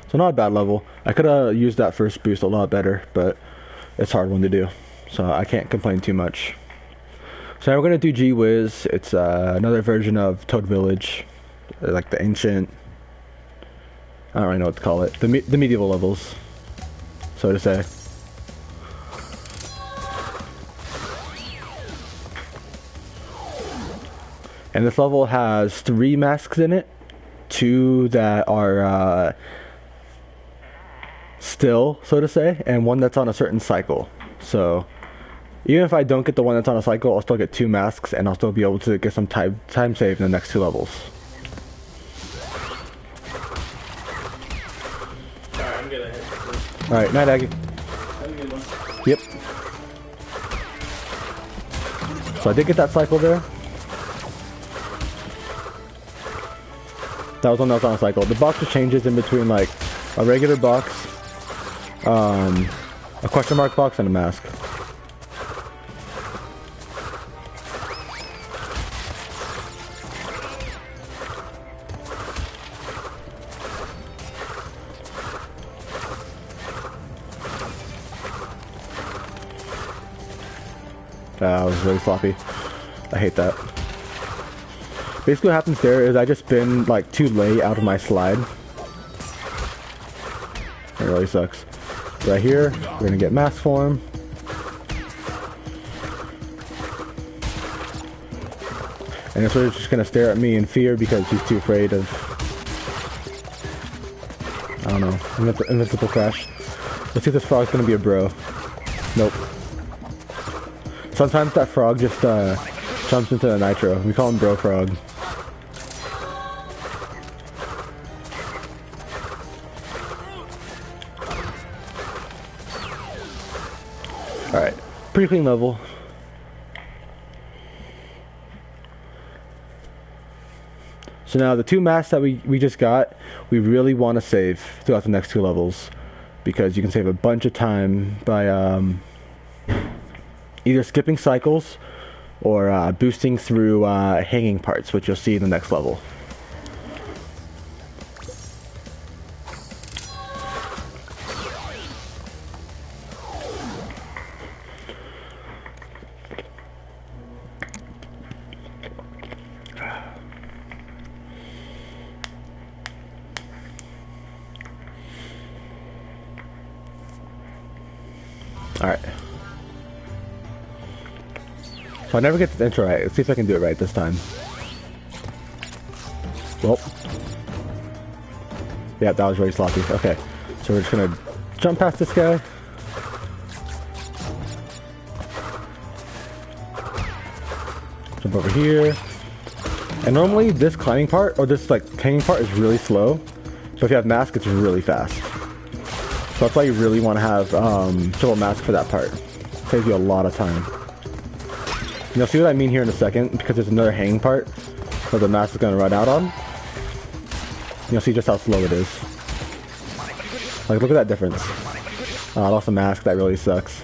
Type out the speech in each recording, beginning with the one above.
So not a bad level. I could have used that first boost a lot better, but it's a hard one to do. So I can't complain too much. So now we're gonna do G Wiz. It's another version of Toad Village, like the ancient. I don't really know what to call it. The medieval levels, so to say. And this level has 3 masks in it, 2 that are still, so to say, and 1 that's on a certain cycle. So even if I don't get the 1 that's on a cycle, I'll still get 2 masks, and I'll still be able to get some time save in the next 2 levels. Alright, I'm gonna hit. Alright, night Aggie. Have a good one. Yep. So I did get that cycle there. That was one that was on a cycle. The box just changes in between like a regular box, a question mark box, and a mask. That was really sloppy. I hate that. Basically what happens there is I just spin like too late out of my slide. It really sucks. Right here, we're gonna get mask form. And this one's just gonna stare at me in fear because he's too afraid of, I don't know, invincible crash. Let's see if this frog's gonna be a bro. Nope. Sometimes that frog just jumps into the nitro. We call him bro frog. Alright, pretty clean level. So now the 2 masks that we just got, we really want to save throughout the next 2 levels, because you can save a bunch of time by either skipping cycles or boosting through hanging parts, which you'll see in the next level. Alright. So I never get this intro right. Let's see if I can do it right this time. Well. Yeah, that was really sloppy. Okay. So we're just gonna jump past this guy. Jump over here. And normally this climbing part, or this like hanging part, is really slow. But if you have mask, it's really fast. So that's why you really want to have triple mask for that part. Saves you a lot of time. And you'll see what I mean here in a second, because there's another hanging part that the mask is going to run out on. You'll see just how slow it is. Like, look at that difference. I lost the mask, that really sucks.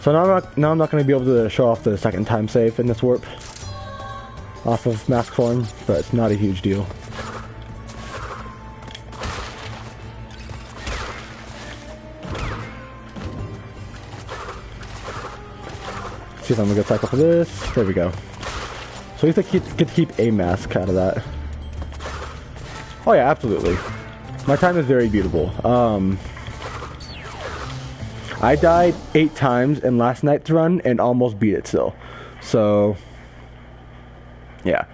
So now I'm not going to be able to show off the second time save in this warp off of mask form, but it's not a huge deal. See if I'm gonna get cycle for this. There we go. So at least I get to keep a mask out of that. Oh yeah, absolutely. My time is very beautiful. I died 8 times in last night's run and almost beat it still. So yeah.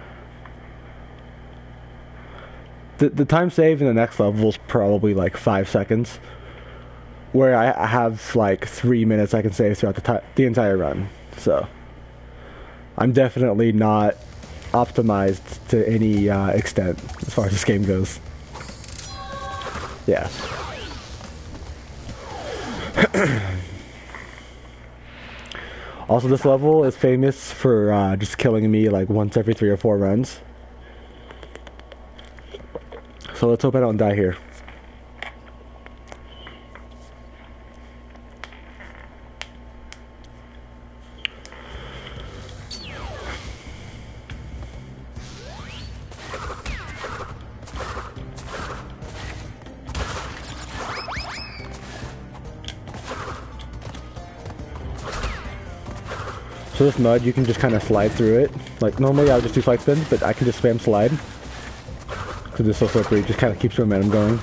The time save in the next level is probably like 5 seconds. Where I have like 3 minutes I can save throughout the entire run. So I'm definitely not optimized to any extent as far as this game goes. Yeah. Also, this level is famous for just killing me like once every 3 or 4 runs. So let's hope I don't die here. So this mud, you can just kind of slide through it. Like normally I would just do slide spins, but I can just spam slide. Because it's so slippery, it just kind of keeps your momentum going.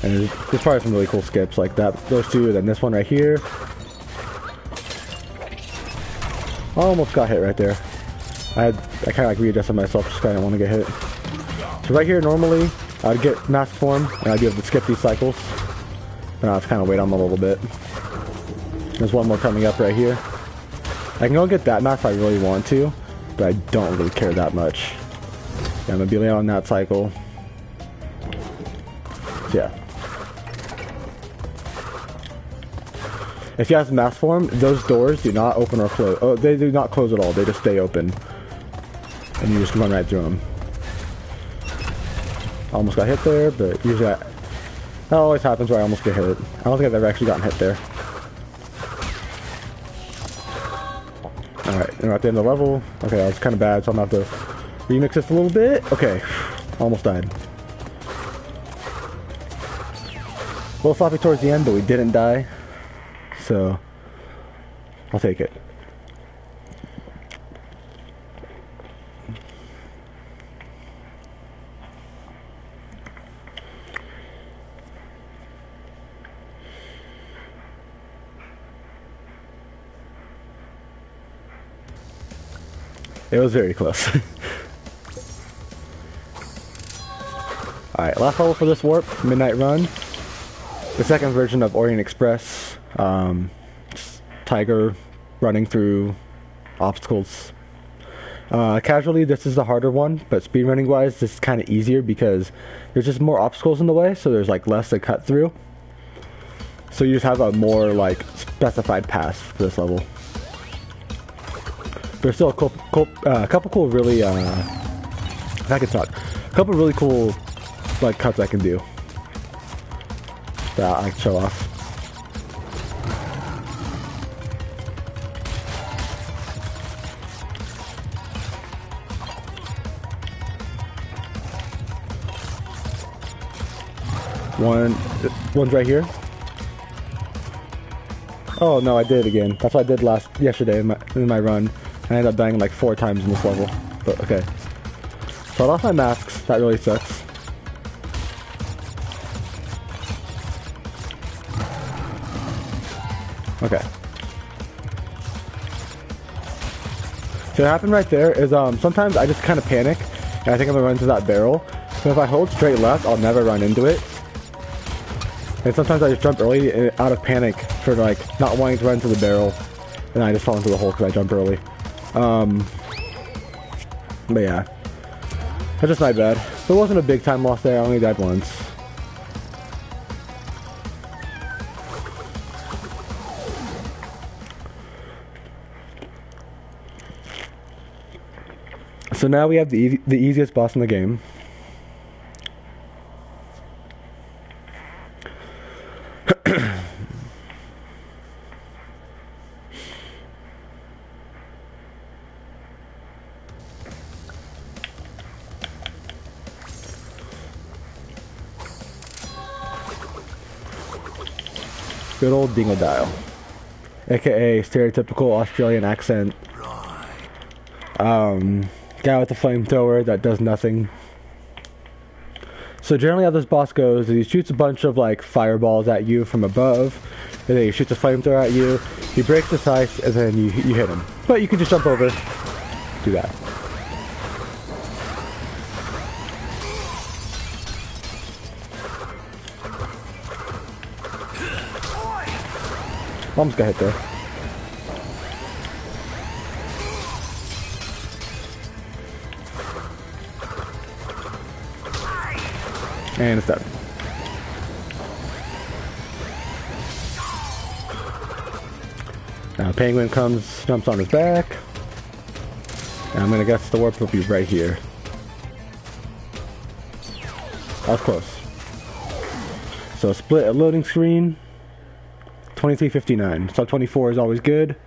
And there's probably some really cool skips like that. Those two, then this one right here. I almost got hit right there. I kind of like readjusted myself just because I didn't want to get hit. So right here, normally, I'd get mask form, and I'd be able to skip these cycles. And I'll just kind of wait on them a little bit. There's one more coming up right here. I can go get that mask if I really want to, but I don't really care that much. Yeah, I'm going to be laying on that cycle. So yeah. If you have mask form, those doors do not open or close. Oh, they do not close at all. They just stay open. And you just run right through them. I almost got hit there, but usually that always happens where I almost get hit. I don't think I've ever actually gotten hit there. Alright, and we're at the end of the level. Okay, that was kind of bad, so I'm going to have to remix this a little bit. Okay, almost died. A little sloppy towards the end, but we didn't die. So, I'll take it. It was very close. Alright, last level for this warp, Midnight Run. The second version of Orient Express. Tiger running through obstacles. Casually, this is the harder one, but speedrunning wise, this is kind of easier because there's just more obstacles in the way, so there's like less to cut through. So you just have a more like specified path for this level. There's still a couple cool really, if I could talk, a couple really cool like cuts I can do that I can show off. One's right here. Oh no, I did it again. That's what I did yesterday in my run. I ended up dying like 4 times in this level. But okay. So I lost my masks. That really sucks. Okay. So what happened right there is sometimes I just kind of panic and I think I'm gonna run into that barrel. So if I hold straight left, I'll never run into it. And sometimes I just jump early out of panic for like not wanting to run into the barrel, and I just fall into the hole because I jump early. But yeah, that's just my bad. There wasn't a big time loss there. I only died once. So now we have the easiest boss in the game. Good old Dingodile, aka stereotypical Australian accent. Guy with the flamethrower that does nothing. So generally how this boss goes is he shoots a bunch of like fireballs at you from above, and then he shoots a flamethrower at you, he breaks the ice, and then you hit him. But you can just jump over, do that. Almost got hit there. And it's dead. Now Penguin comes, jumps on his back. And I'm gonna guess the warp will be right here. That was close. So split a loading screen. 2359. Sub 24 is always good.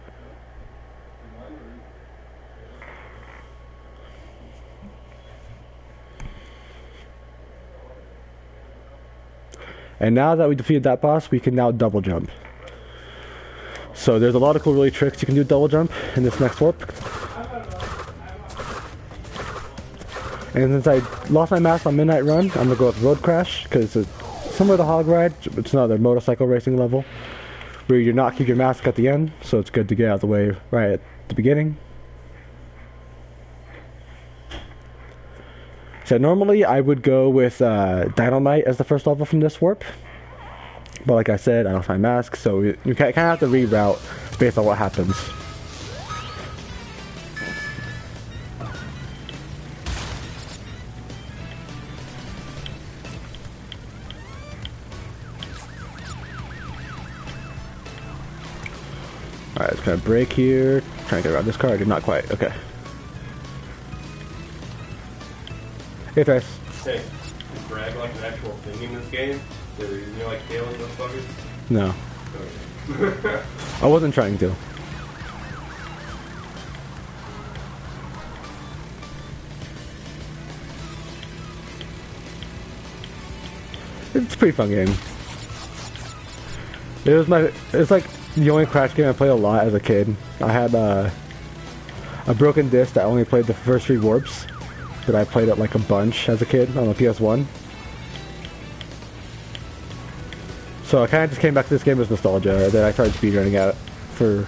And now that we defeated that boss, we can now double jump. So there's a lot of cool really tricks you can do double jump in this next warp. And since I lost my mask on Midnight Run, I'm gonna go with Road Crash because it's similar to Hog Ride. It's another motorcycle racing level where you do not keep your mask at the end, so it's good to get out of the way right at the beginning. So normally I would go with Dynamite as the first level from this warp. But like I said, I lost my mask, so you kind of have to reroute based on what happens. Alright, it's gonna break here. Trying to get around this car. I did not quite. Okay. Hey, Thrice. Hey, is drag like an actual thing in this game? They were using like scaling those fuckers? No. Okay. I wasn't trying to. It's a pretty fun game. It's like the only Crash game I played a lot as a kid. I had a broken disc that only played the first 3 warps, but I played it like a bunch as a kid on the PS1. So I kind of just came back to this game as nostalgia. Then I started speedrunning at it for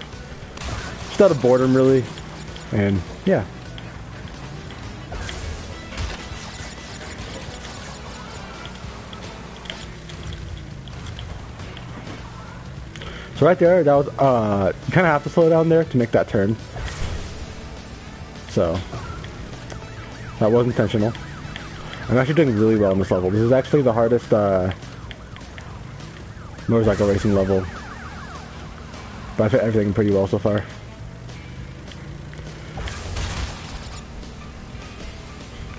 just out of boredom, really. And yeah. So right there, that was you kind of have to slow down there to make that turn. So that was intentional. I'm actually doing really well in this level. This is actually the hardest motorcycle racing level, but I've hit everything pretty well so far.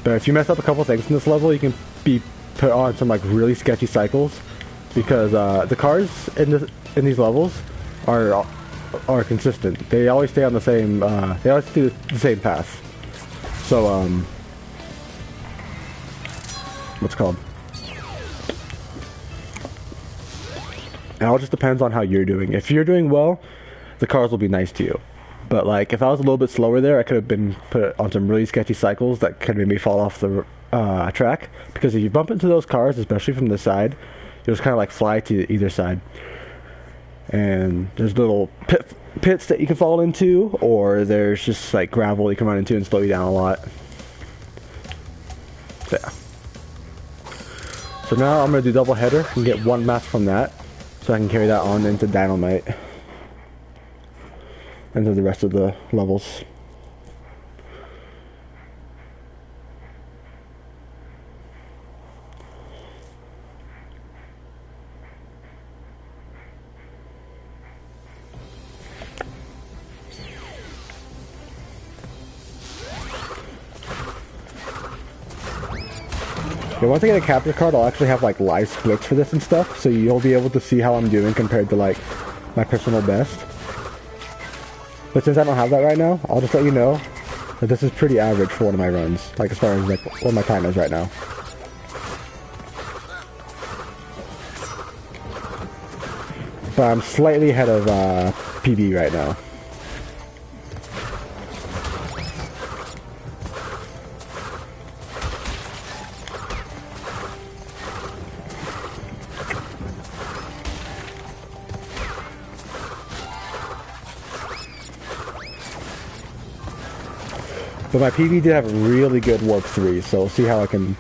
But if you mess up a couple things in this level, you can be put on some like really sketchy cycles, because the cars in these levels are consistent. They always stay on the same. They always do the same path. So what's it called? It all just depends on how you're doing. If you're doing well, the cars will be nice to you. But like, if I was a little bit slower there, I could have been put on some really sketchy cycles that could have made me fall off the track. Because if you bump into those cars, especially from the side, you'll just kind of like fly to either side. And there's little pits that you can fall into, or there's just like gravel you can run into and slow you down a lot. So yeah. So now I'm going to do double header and get 1 mask from that, so I can carry that on into Dynamite and to the rest of the levels. Yeah, once I get a capture card, I'll actually have like live splits for this and stuff, so you'll be able to see how I'm doing compared to like my personal best. But since I don't have that right now, I'll just let you know that this is pretty average for one of my runs, like as far as like what my time is right now. But I'm slightly ahead of PB right now. But my PB did have a really good warp 3, so we'll see how I can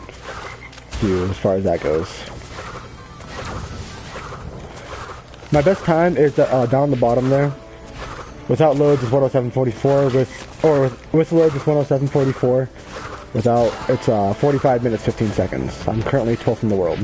do as far as that goes. My best time is down the bottom there. Without loads is 107.44. With loads is 107.44. Without, it's 45 minutes 15 seconds. I'm currently 12th in the world.